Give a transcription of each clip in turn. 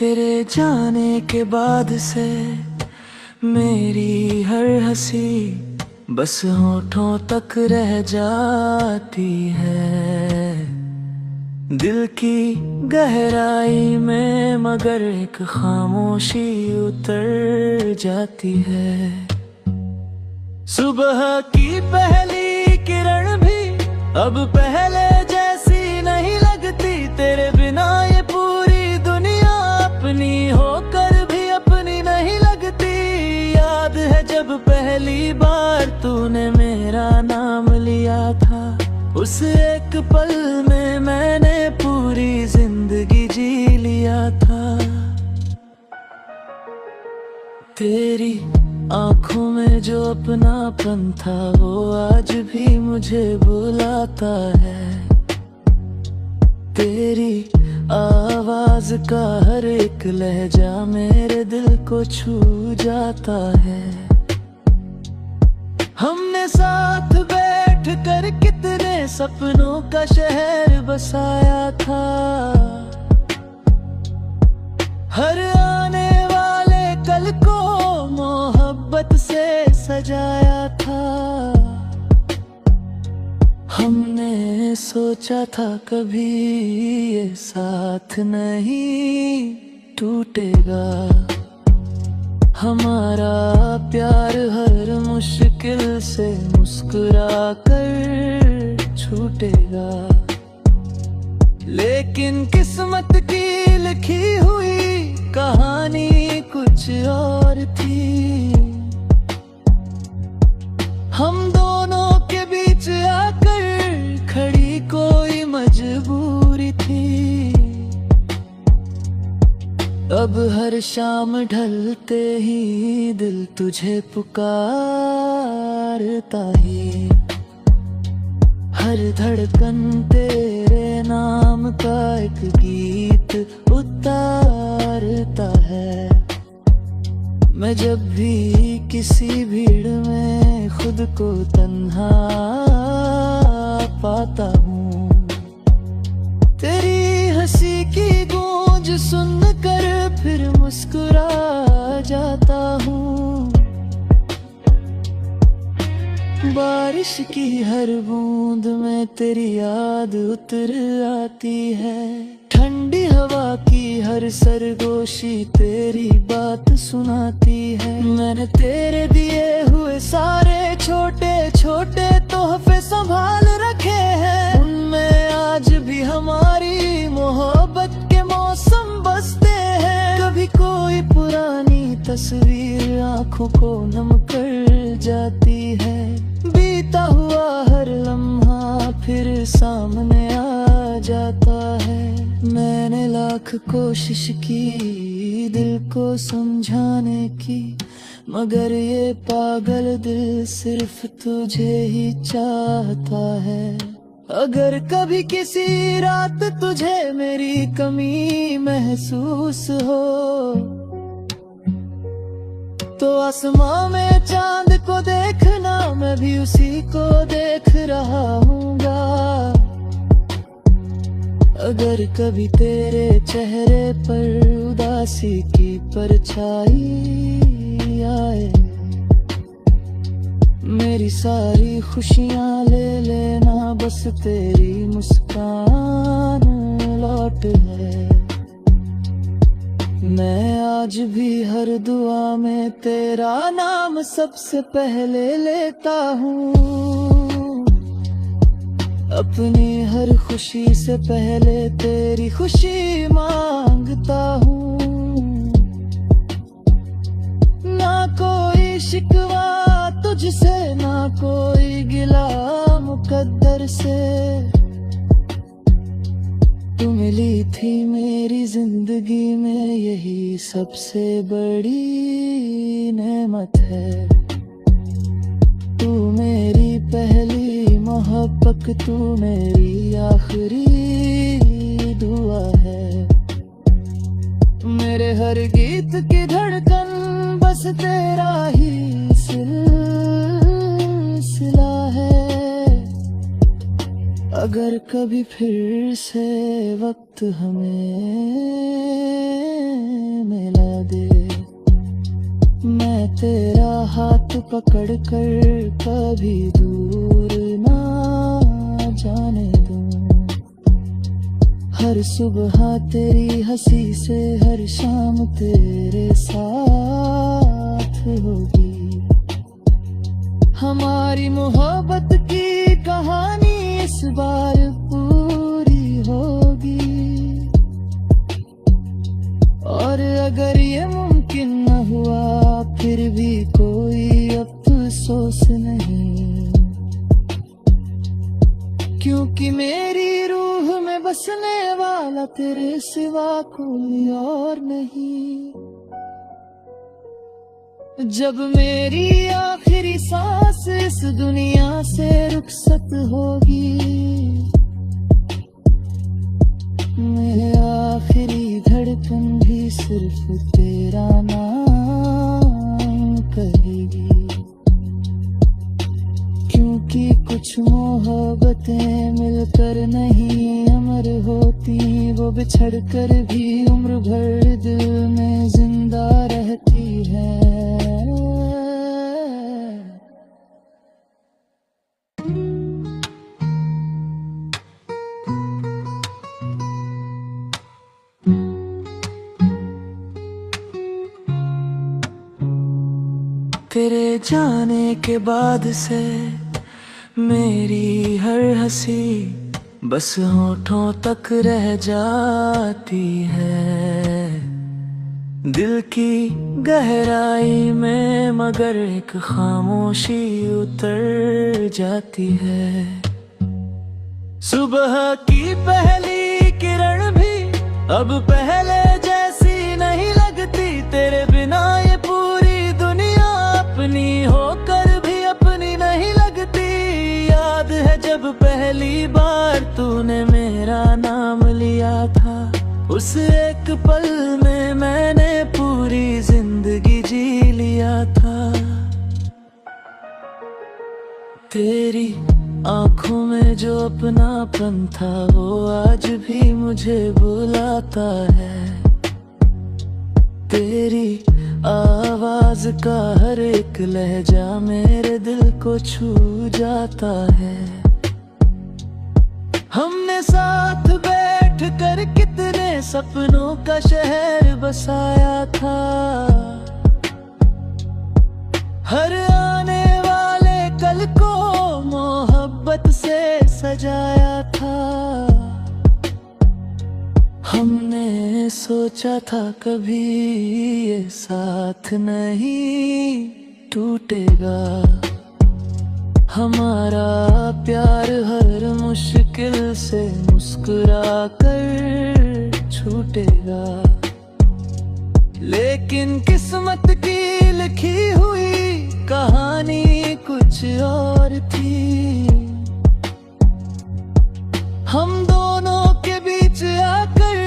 तेरे जाने के बाद से मेरी हर हंसी बस होठों तक रह जाती है, दिल की गहराई में मगर एक खामोशी उतर जाती है। सुबह की पहली किरण भी अब पहले जैसी नहीं लगती, तेरे बिना ये पूरी दुनिया अपनी होकर भी अपनी नहीं लगती। याद है जब पहली बार तूने मेरा नाम लिया था, उस एक पल में मैंने पूरी जिंदगी जी लिया था। तेरी आँखों में जो अपनापन था वो आज भी मुझे बुलाता है, तेरी आवाज का हर एक लहजा मेरे दिल को छू जाता है। हमने साथ बैठ कर कितने सपनों का शहर बसाया था, हर आने वाले कल को मोहब्बत से सजाया था। हमने सोचा था कभी ये साथ नहीं टूटेगा, हमारा प्यार हर मुश्किल से मुस्कुरा कर छूटेगा। लेकिन किस्मत की लिखी हुई कहानी कुछ और थी, हम दोनों के बीच आकर खड़ी कोई मजबूरी थी। अब हर शाम ढलते ही दिल तुझे पुकारता ही, हर धड़कन तेरे नाम का एक गीत उतारता है। मैं जब भी किसी भीड़ में खुद को तन्हा पाता हूँ, तेरी हंसी की गूंज सुनकर फिर मुस्कुरा जाता हूँ। बारिश की हर बूंद में तेरी याद उतर आती है, ठंडी हवा की हर सरगोशी तेरी बात सुनाती है। मैंने तेरे दिए हुए सारे छोटे छोटे तोहफे संभाल रखे हैं, उनमें आज भी हमारी मोहब्बत के मौसम बसते हैं। कभी कोई पुरानी तस्वीर आंखों को नम कर जाती है, बीता हुआ हर लम्हा फिर सामने आ जाता है। मैंने लाख कोशिश की दिल को समझाने की, मगर ये पागल दिल सिर्फ तुझे ही चाहता है। अगर कभी किसी रात तुझे मेरी कमी महसूस हो, तो आसमां में चांद को देखना, मैं भी उसी को देख रहा हूँगा। अगर कभी तेरे चेहरे पर उदासी की परछाई आए, मेरी सारी खुशियाँ ले लेना, बस तेरी मुस्कान लौट है। मैं आज भी हर दुआ में तेरा नाम सबसे पहले लेता हूँ, अपनी हर खुशी से पहले तेरी खुशी मांगता हूँ। ना कोई शिकवा तुझसे, ना कोई गिला मुकद्दर से, तू मिली थी मेरी जिंदगी में, यही सबसे बड़ी नेमत है। तू मेरी पहली मोहब्बत, तू मेरी आखिरी दुआ है। मेरे हर गीत की धड़कन बस तेरा ही सिलसिला है। अगर अगर कभी फिर से वक्त हमें मिला दे, मैं तेरा हाथ पकड़ कर कभी दूर ना जाने दूं। हर सुबह तेरी हंसी से हर शाम तेरे साथ होगी। हमारी मोहब्बत की कहानी इस बार पूरी होगी। और अगर ये मुमकिन न हुआ फिर भी कोई अफसोस नहीं, क्योंकि मेरी रूह में बसने वाला तेरे सिवा कोई और नहीं। जब मेरी आखिरी सांस इस दुनिया से रुखसत होगी, मेरे आखिरी धड़कन भी सिर्फ तेरा नाम कहेगी। क्योंकि कुछ मोहब्बतें मिलकर नहीं अमर होती, वो बिछड़ कर भी उम्र भर दिल में जिंदा रहती है। तेरे जाने के बाद से मेरी हर हंसी बस होठों तक रह जाती है, दिल की गहराई में मगर एक खामोशी उतर जाती है। सुबह की पहली किरण भी अब पहले जैसी नहीं लगती, तेरे बिना ये पूरी दुनिया अपनी होकर भी अपनी नहीं लगती। याद है जब पहली बार तूने मेरा नाम लिया था, उस एक पल में मैंने पूरी जिंदगी जी लिया था। तेरी आंखों में जो अपनापन था वो आज भी मुझे बुलाता है। तेरी आवाज का हर एक लहजा मेरे दिल को छू जाता है। हमने साथ बैठ कर कितने सपनों का शहर बसाया था, हर आने वाले कल को मोहब्बत से सजाया था। हमने सोचा था कभी ये साथ नहीं टूटेगा, हमारा प्यार हर मुश्किल से मुस्कुरा कर छूटेगा। लेकिन किस्मत की लिखी हुई कहानी कुछ और थी। हम दोनों के बीच आकर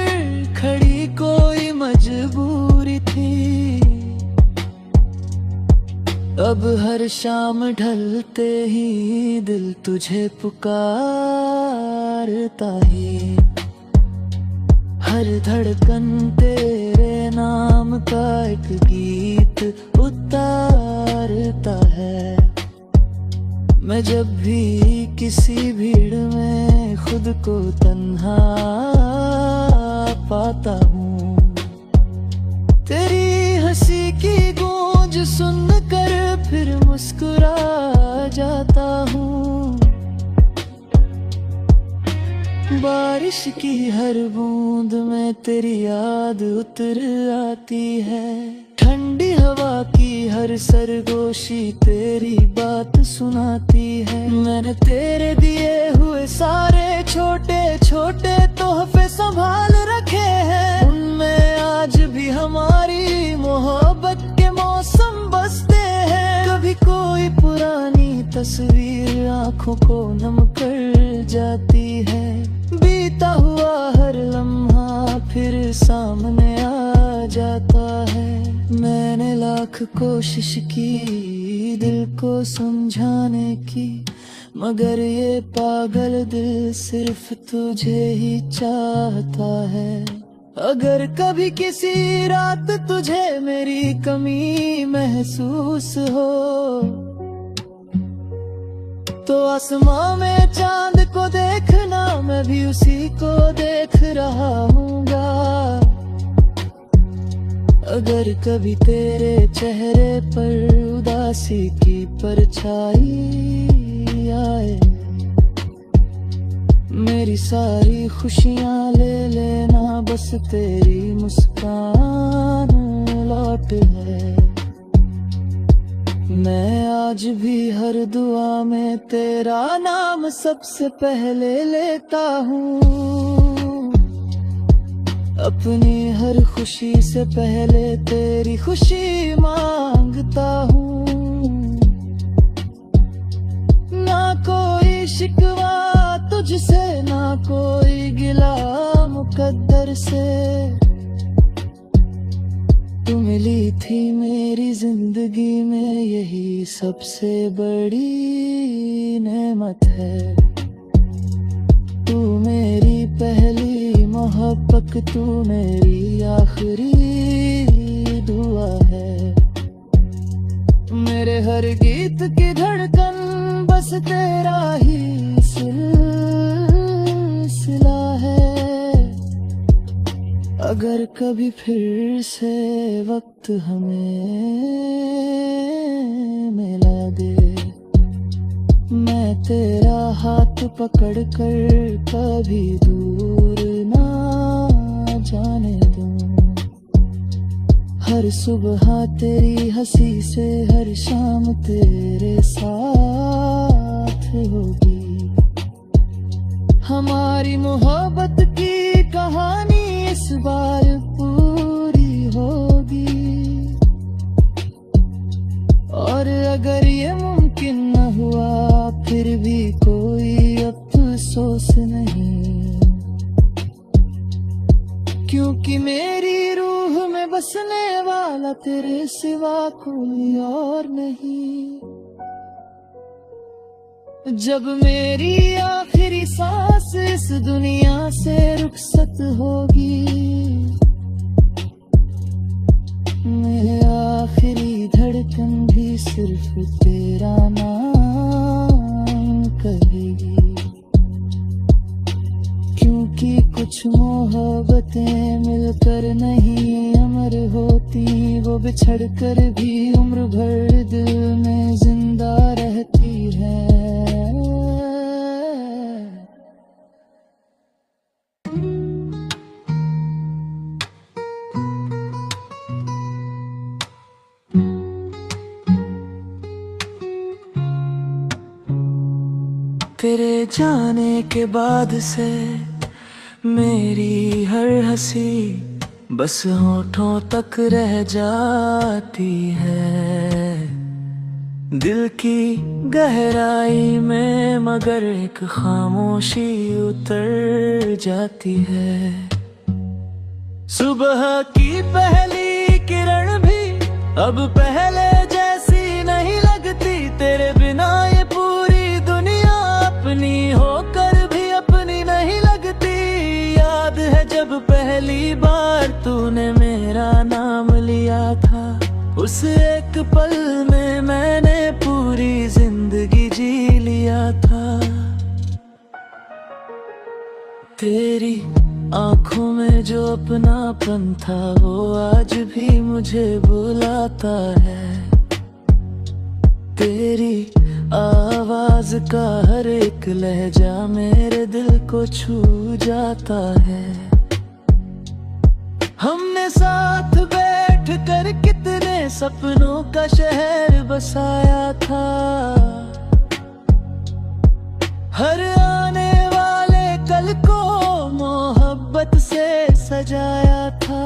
खड़ी कोई मजबूरी थी। अब हर शाम ढलते ही दिल तुझे पुकारता है, हर धड़कन तेरे नाम का एक गीत उतारता है। मैं जब भी किसी भीड़ में खुद को तन्हा पाता हूँ, तेरी हंसी की गूंज सुनकर फिर मुस्कुरा जाता हूँ। बारिश की हर बूंद में तेरी याद उतर आती है, ठंडी हवा की हर सरगोशी तेरी बात सुनाती है। मैंने तेरे दिए हुए सारे छोटे छोटे तोहफे संभाल रखे हैं, उनमें आज भी हमारी मोहब्बत के मौसम बसते हैं। कभी कोई पुरानी तस्वीर आंखों को नम कर जाती है, बीता हुआ हर लम्हा फिर सामने आ जाता है। मैंने लाख कोशिश की दिल को समझाने की, मगर ये पागल दिल सिर्फ तुझे ही चाहता है। अगर कभी किसी रात तुझे मेरी कमी महसूस हो, तो आसमां में चांद को देखना, मैं भी उसी को देख रहा हूँगा। अगर कभी तेरे चेहरे पर उदासी की परछाई आए, मेरी सारी खुशियाँ ले लेना, बस तेरी मुस्कान लौट है। मैं आज भी हर दुआ में तेरा नाम सबसे पहले लेता हूँ। अपनी हर खुशी से पहले तेरी खुशी मांगता हूँ। ना कोई शिकवा तुझसे, ना कोई गिला मुकद्दर से। तू मिली थी मेरी जिंदगी में, यही सबसे बड़ी नेमत है। तू मेरी पहली मोहब्बत, तू मेरी आखिरी दुआ है। मेरे हर गीत की धड़कन बस तेरा ही सिलसिला है। अगर कभी फिर से वक्त हमें मिला दे, मैं तेरा हाथ पकड़ कर कभी दूर ना जाने दूं। हर सुबह तेरी हंसी से, हर शाम तेरे साथ होगी। हमारी मोहब्बत की कहानी इस बार पूरी होगी। और अगर ये मुमकिन न हुआ, फिर भी कोई अफसोस नहीं, क्योंकि मेरी रूह में बसने वाला तेरे सिवा कोई और नहीं। जब मेरी आखिरी सांस इस दुनिया से रुखसत होगी, मेरे आखिरी धड़कन भी सिर्फ तेरा नाम कहेगी। क्योंकि कुछ मोहब्बतें मिलकर नहीं अमर होती, वो बिछड़ कर भी उम्र भर दिल में जिंदा रहती है। तेरे जाने के बाद से मेरी हर हंसी बस होठों तक रह जाती है। दिल की गहराई में मगर एक खामोशी उतर जाती है। सुबह की पहली किरण भी अब पहले जैसी नहीं लगती। तेरे बिना ये पूरी दुनिया अपनी होकर भी अपनी नहीं लगती। याद है जब पहली बार तूने मेरा नाम लिया था, उस एक पल में मैंने पूरी जिंदगी जी लिया था। तेरी आंखों में जो अपनापन था वो आज भी मुझे बुलाता है। तेरी आवाज का हर एक लहजा मेरे दिल को छू जाता है। हमने साथ बैठ कर कितने सपनों का शहर बसाया था। हर आने वाले कल को मोहब्बत से सजाया था।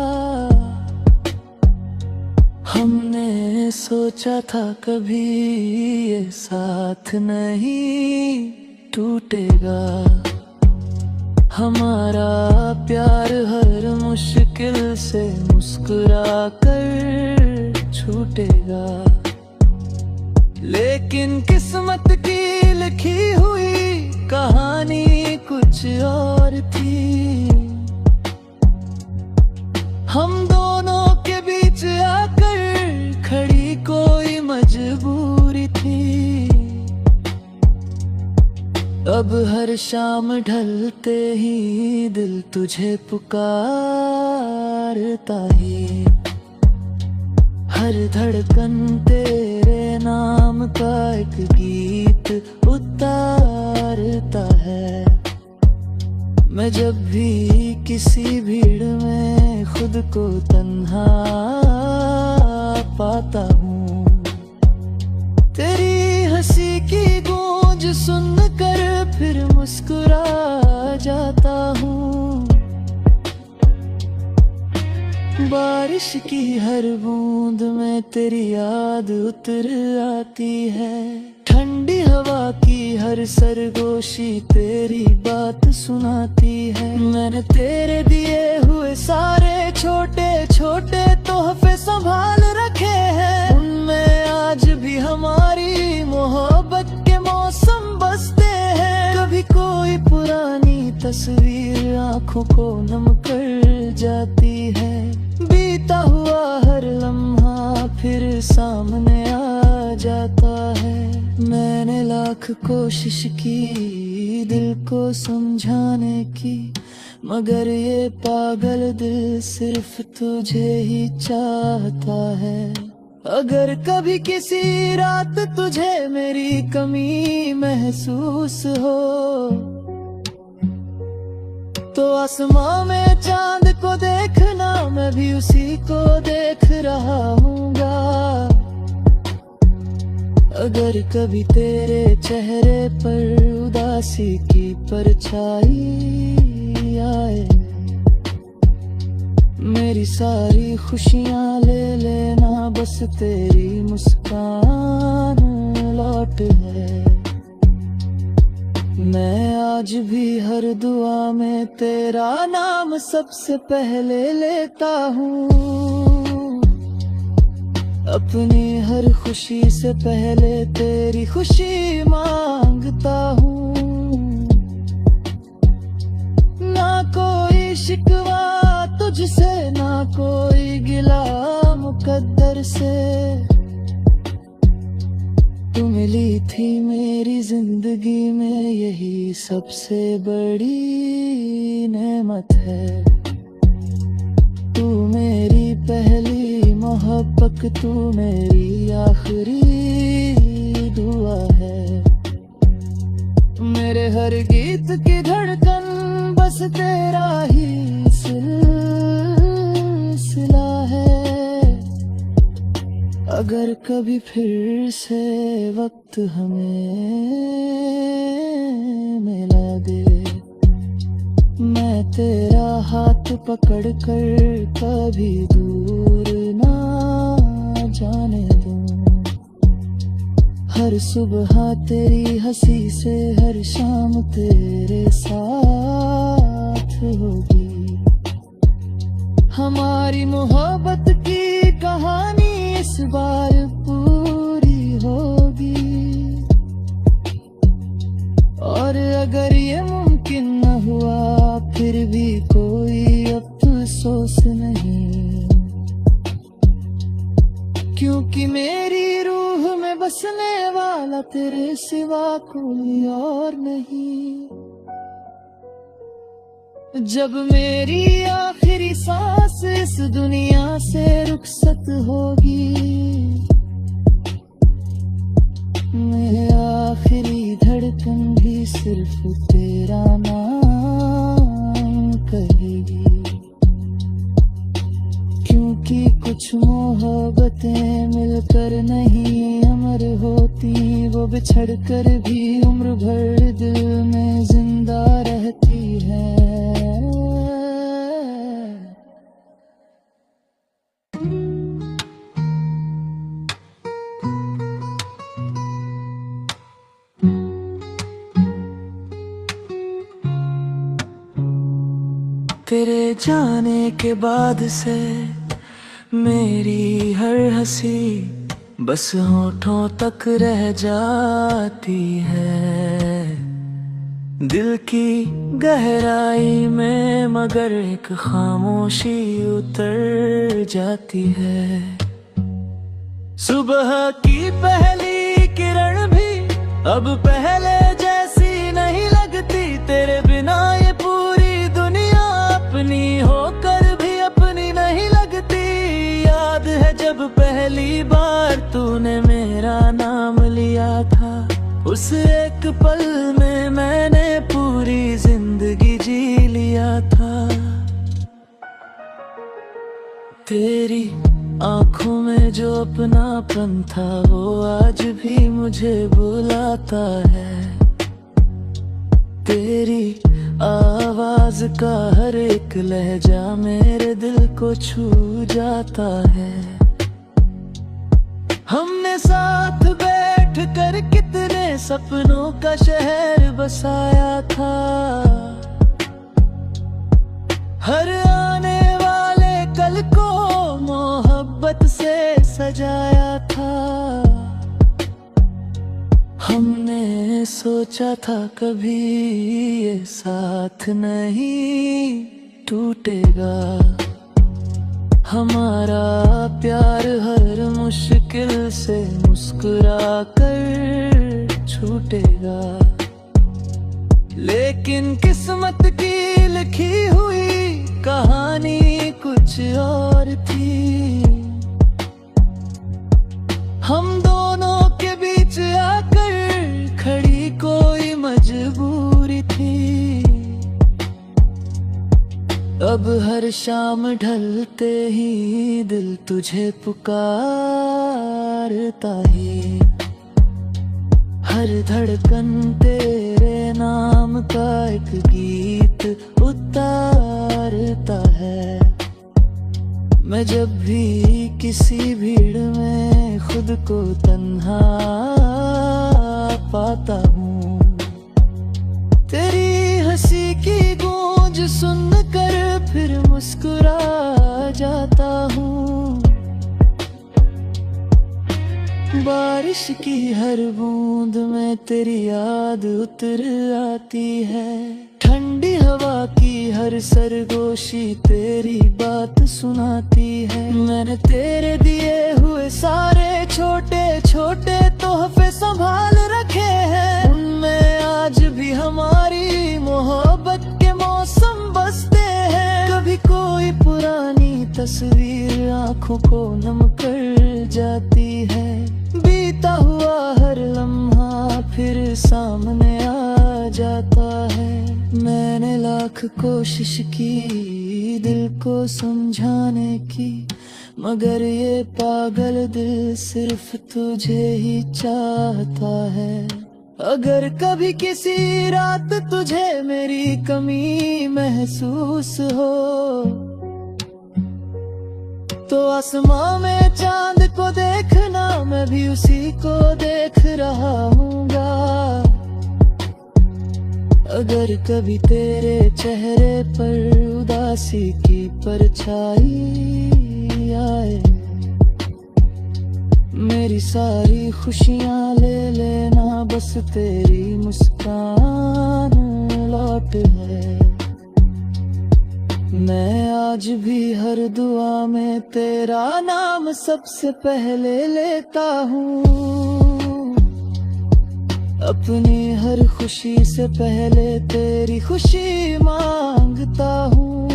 हमने सोचा था कभी ये साथ नहीं टूटेगा। हमारा प्यार हर मुश्किल से मुस्कुरा कर छूटेगा। लेकिन किस्मत की लिखी हुई कहानी कुछ और थी। हम दोनों के बीच आकर खड़ी कोई मजबूरी थी। अब हर शाम ढलते ही दिल तुझे पुकारता ही, हर धड़कन तेरे नाम का एक गीत उतारता है। मैं जब भी किसी भीड़ में खुद को तन्हा पाता हूँ, तेरी हंसी की गूंज सुनकर फिर मुस्कुरा जाता हूँ। बारिश की हर बूंद में तेरी याद उतर आती है। ठंडी हवा की हर सरगोशी तेरी बात सुनाती है। मैंने तेरे दिए हुए सारे छोटे छोटे तोहफे संभाल रखे हैं। उनमें आज भी हमारी मोहब्बत के मौसम बसते हैं। कभी कोई पुरानी तस्वीर आंखों को नम कर जाती है। बीता हुआ हर लम्हा फिर सामने आ जाता है। मैंने लाख कोशिश की दिल को समझाने की, मगर ये पागल दिल सिर्फ तुझे ही चाहता है। अगर कभी किसी रात तुझे मेरी कमी महसूस हो, तो आसमां में चांद को देखना, मैं भी उसी को देख रहा हूँगा। अगर कभी तेरे चेहरे पर उदासी की परछाई आए, मेरी सारी खुशियाँ ले लेना, बस तेरी मुस्कान लौट है। मैं आज भी हर दुआ में तेरा नाम सबसे पहले लेता हूँ। अपनी हर खुशी से पहले तेरी खुशी मांगता हूँ। ना कोई शिकवा तुझसे, ना कोई गिला मुकद्दर से। तू मिली थी मेरी जिंदगी में, यही सबसे बड़ी नेमत है। तू मेरी पहली मोहब्बत, तू मेरी आखिरी दुआ है। मेरे हर गीत की धड़कन बस तेरा ही सिलसिला है। अगर कभी फिर से वक्त हमें मिला दे, मैं तेरा हाथ पकड़ कर कभी दूर ना जाने दूं। हर सुबह तेरी हंसी से हर शाम तेरे साथ होगी। हमारी मोहब्बत की कहानी इस बार पूरी होगी। और अगर ये मुमकिन न हुआ, फिर भी कोई अफसोस नहीं, क्योंकि मेरी रूह में बसने वाला तेरे सिवा कोई और नहीं। जब मेरी आखिरी सांस इस दुनिया से रुखसत होगी, मेरी आखिरी धड़कन भी सिर्फ तेरा नाम कहेगी। क्योंकि कुछ मोहब्बतें मिलकर नहीं अमर होती, वो बिछड़ कर भी उम्र भर दिल में जिंदा रहती है। तेरे जाने के बाद से मेरी हर हंसी बस होठों तक रह जाती है दिल की गहराई में, मगर एक खामोशी उतर जाती है। सुबह की पहली किरण भी अब पहले जैसी नहीं लगती, तेरे बिना ये पूरी दुनिया अपनी होकर भी अपनी नहीं लगती। याद है जब पहली बार तूने मेरा नाम लिया था, उस एक पल में मैंने पूरी जिंदगी जी लिया था। तेरी आंखों में जो अपनापन था वो आज भी मुझे बुलाता है। तेरी आवाज का हर एक लहजा मेरे दिल को छू जाता है। हमने साथ बैठ कर कितने सपनों का शहर बसाया था, हर आने वाले कल को मोहब्बत से सजाया था। हमने सोचा था कभी ये साथ नहीं टूटेगा, हमारा प्यार हर मुश्किल से मुस्कुरा कर छूटेगा। लेकिन किस्मत की लिखी हुई कहानी कुछ और थी। हम दोनों के बीच आकर खड़ी कोई मजबूरी थी। अब हर शाम ढलते ही दिल तुझे पुकारता ही, हर धड़कन तेरे नाम का एक गीत उतारता है। मैं जब भी किसी भीड़ में खुद को तन्हा पाता हूँ, तेरी हंसी की गूंज सुनकर फिर मुस्कुरा जाता हूँ। बारिश की हर बूंद में तेरी याद उतर आती है, ठंडी हवा की हर सरगोशी तेरी बात सुनाती है। मैंने तेरे दिए हुए सारे छोटे छोटे तोहफे संभाल रखे हैं, उनमें आज भी हमारी मोहब्बत के मौसम बसते हैं। कभी कोई पुरानी तस्वीर आंखों को नम कर जाती है, बीता हुआ हर लम्हा फिर सामने आ जाता है। मैंने लाख कोशिश की दिल को समझाने की, मगर ये पागल दिल सिर्फ तुझे ही चाहता है। अगर कभी किसी रात तुझे मेरी कमी महसूस हो, तो आसमां में चांद को देखना, मैं भी उसी को देख रहा हूँगा। अगर कभी तेरे चेहरे पर उदासी की परछाई आए, मेरी सारी खुशियाँ ले लेना, बस तेरी मुस्कान लौट है। मैं आज भी हर दुआ में तेरा नाम सबसे पहले लेता हूँ, अपनी हर खुशी से पहले तेरी खुशी मांगता हूँ।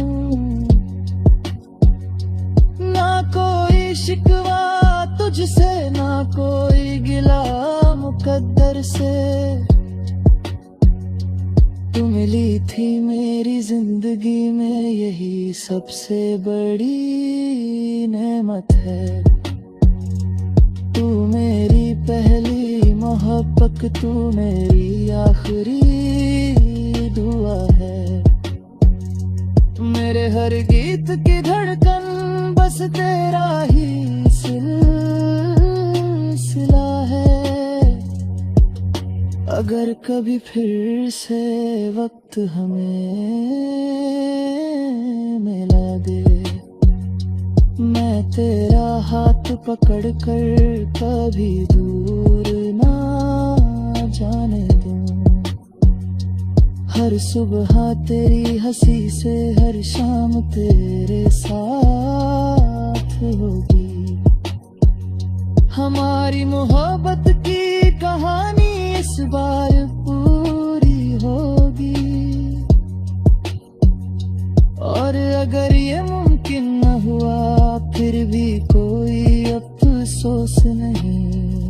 ना कोई शिकवा तुझसे, ना कोई गिला मुकद्दर से, तू मिली थी मेरी जिंदगी में, यही सबसे बड़ी नेमत है। तू मेरी पहली मोहब्बत, तू मेरी आखिरी दुआ है। मेरे हर गीत की धड़कन बस तेरा ही सिलसिला है। अगर कभी फिर से वक्त हमें मिला दे, मैं तेरा हाथ पकड़ कर कभी दूर ना जाने दूं। हर सुबह तेरी हंसी से हर शाम तेरे साथ होगी। हमारी मोहब्बत की कहानी इस बार पूरी होगी। और अगर ये मुमकिन न हुआ फिर भी कोई अफसोस नहीं,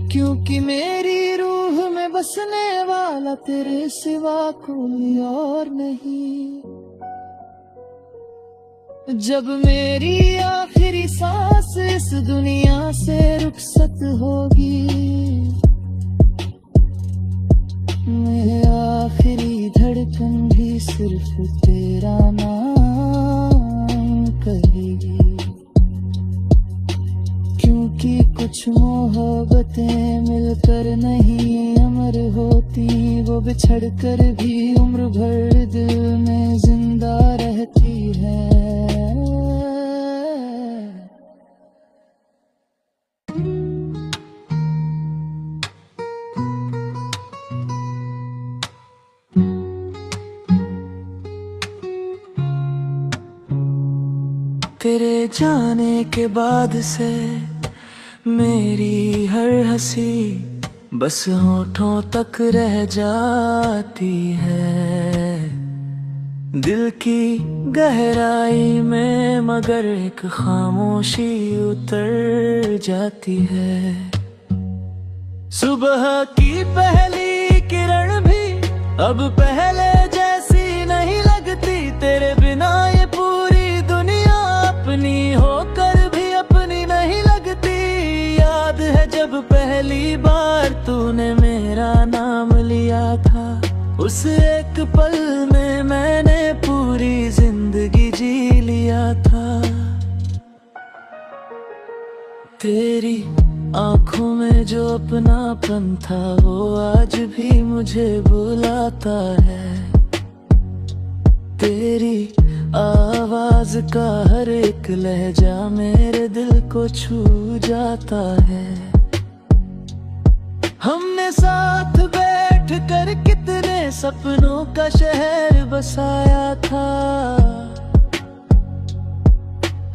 क्योंकि मेरी रूह में बसने वाला तेरे सिवा कोई और नहीं। जब मेरी आखिरी सांस इस दुनिया से रुखसत होगी, मेरी आखिरी धड़कन भी सिर्फ तेरा नाम कहेगी। क्योंकि कुछ मोहब्बतें मिलकर नहीं अमर होती, वो बिछड़ कर भी उम्र भर दिल में जिंदा रहती है। तेरे जाने के बाद से मेरी हर हंसी बस होठों तक रह जाती है। दिल की गहराई में मगर एक खामोशी उतर जाती है। सुबह की पहली किरण भी अब पहले जैसी नहीं लगती। तेरे बिना ये पूरी दुनिया अपनी होकर भी अपनी नहीं लगती। याद है जब पहली बार तूने मेरा नाम लिया था, उस एक पल में मैंने पूरी जिंदगी जी लिया था। तेरी आंखों में जो अपनापन था वो आज भी मुझे बुलाता है। तेरी आवाज का हर एक लहजा मेरे दिल को छू जाता है। हमने साथ बैठ कर कितने सपनों का शहर बसाया था।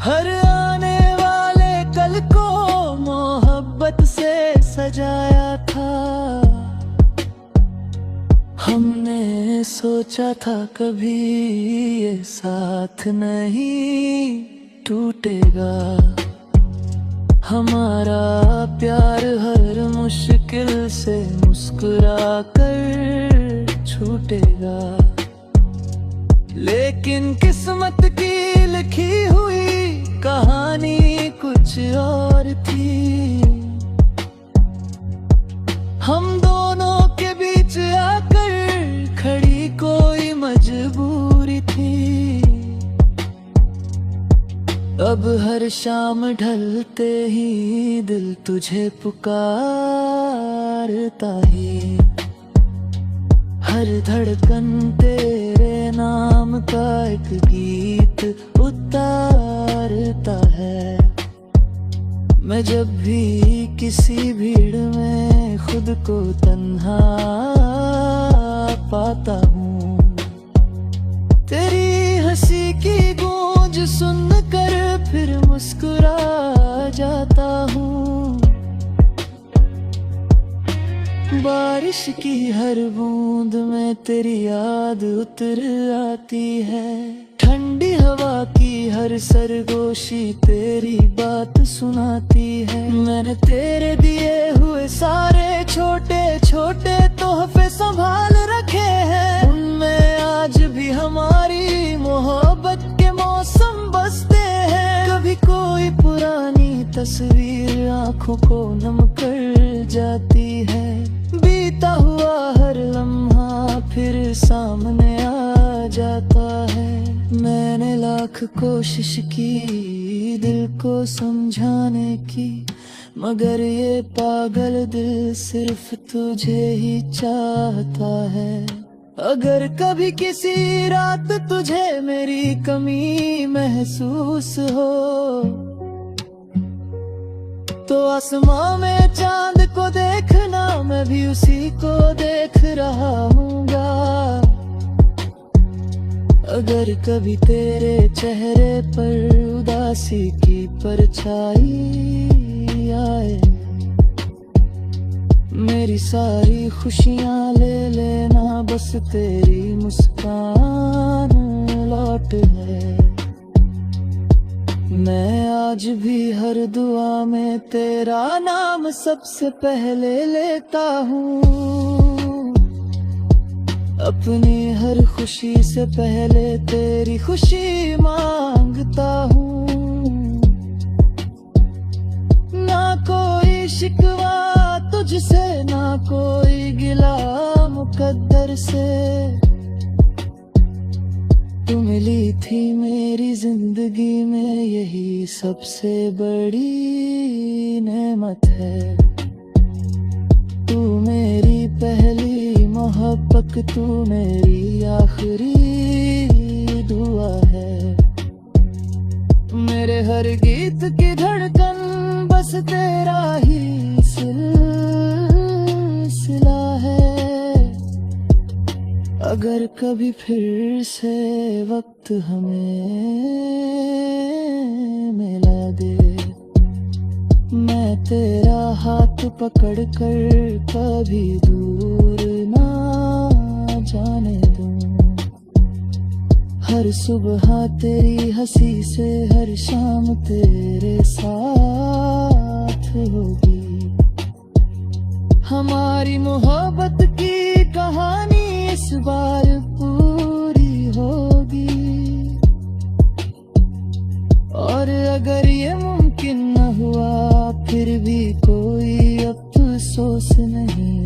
हर आने वाले कल को मोहब्बत से सजाया था। हमने सोचा था कभी ये साथ नहीं टूटेगा। हमारा प्यार हर मुश्किल से मुस्कुरा कर छूटेगा। लेकिन किस्मत की लिखी हुई कहानी कुछ और थी। हम दोनों के बीच आकर खड़ी कोई मजबूरी थी। अब हर शाम ढलते ही दिल तुझे पुकारता है। हर धड़कन तेरे नाम का एक गीत उतारता है। मैं जब भी किसी भीड़ में खुद को तन्हा पाता हूँ, तेरी हंसी की गूंज सुनकर फिर मुस्कुरा जाता हूँ। बारिश की हर बूंद में तेरी याद उतर आती है। ठंडी हवा की हर सरगोशी तेरी बात सुनाती है। मैंने तेरे दिए हुए सारे छोटे छोटे तोहफे संभाल रखे हैं। उनमें आज भी हमारी मोहब्बत के मौसम बसते हैं। कभी कोई पुरानी तस्वीर आंखों को नम कर जाती है। बीता हुआ हर लम्हा फिर सामने आ जाता है। मैंने लाख कोशिश की दिल को समझाने की, मगर ये पागल दिल सिर्फ तुझे ही चाहता है। अगर कभी किसी रात तुझे मेरी कमी महसूस हो, तो आसमां में चांद को देखना, मैं भी उसी को देख रहा हूँगा। अगर कभी तेरे चेहरे पर उदासी की परछाई आए, मेरी सारी खुशियाँ ले लेना, बस तेरी मुस्कान लौट है। मैं आज भी हर दुआ में तेरा नाम सबसे पहले लेता हूँ। अपनी हर खुशी से पहले तेरी खुशी मांगता हूँ। ना कोई शिकवा तुझसे, ना कोई गिला मुकद्दर से। तू मिली थी मेरी जिंदगी में, यही सबसे बड़ी नेमत है। तू मेरी पहली मोहब्बत, तू मेरी आखिरी दुआ है। मेरे हर गीत की धड़कन बस तेरा ही सिलसिला है। अगर कभी फिर से वक्त हमें मिला दे, मैं तेरा हाथ पकड़ कर कभी दूर ना जाने दूं। हर सुबह तेरी हंसी से हर शाम तेरे साथ होगी। हमारी मोहब्बत की कहानी इस बार पूरी होगी। और अगर ये मुमकिन न हुआ, फिर भी कोई अफसोस नहीं,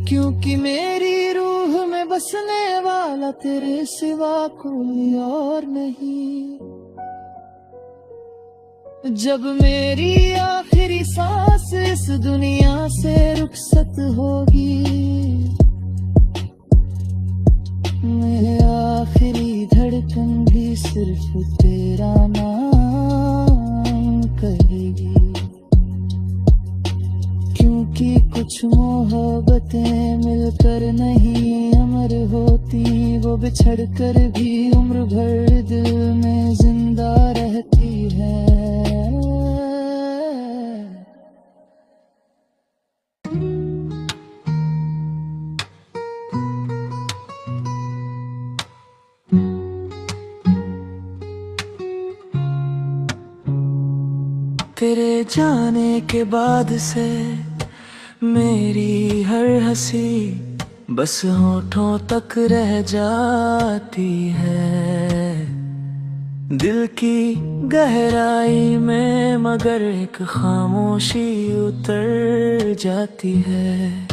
क्योंकि मेरी रूह में बसने वाला तेरे सिवा कोई और नहीं। जब मेरी आखिरी सांस इस दुनिया से रुखसत होगी, मेरे आखिरी धड़कन भी सिर्फ तेरा नाम कहेगी। क्योंकि कुछ मोहब्बतें मिलकर नहीं अमर होती, वो बिछड़ कर भी उम्र भर दिल में जिंदा रहती है। तेरे जाने के बाद से मेरी हर हंसी बस होठों तक रह जाती है। दिल की गहराई में मगर एक खामोशी उतर जाती है।